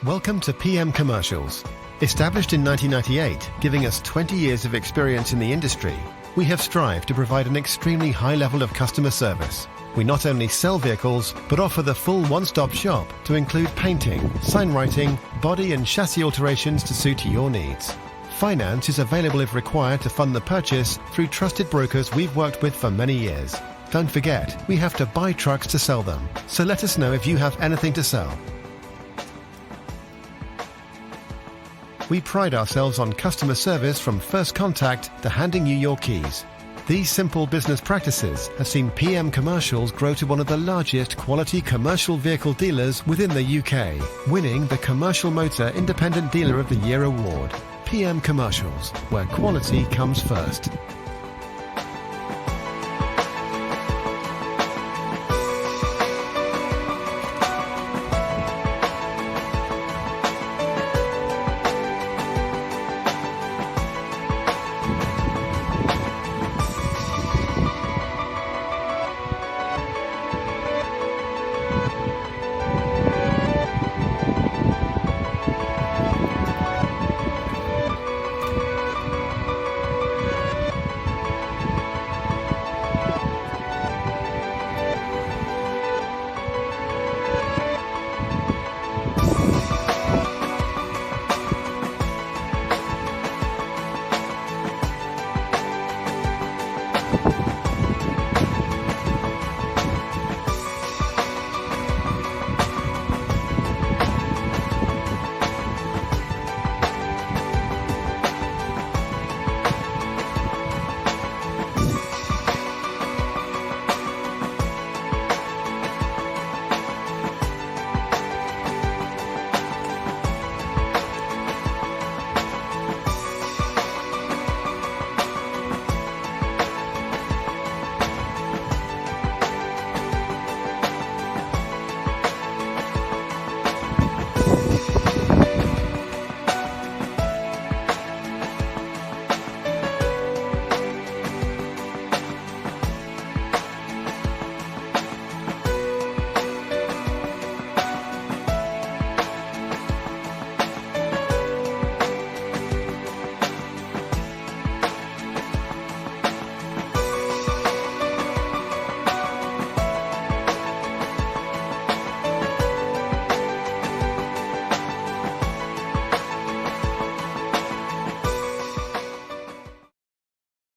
Welcome to PM Commercials. Established in 1998, giving us 20 years of experience in the industry, we have strived to provide an extremely high level of customer service. We not only sell vehicles, but offer the full one-stop shop to include painting, sign writing, body and chassis alterations to suit your needs. Finance is available if required to fund the purchase through trusted brokers we've worked with for many years. Don't forget, we have to buy trucks to sell them, so let us know if you have anything to sell. We pride ourselves on customer service from first contact to handing you your keys. These simple business practices have seen PM Commercials grow to one of the largest quality commercial vehicle dealers within the UK, winning the Commercial Motor Independent Dealer of the Year award. PM Commercials, where quality comes first.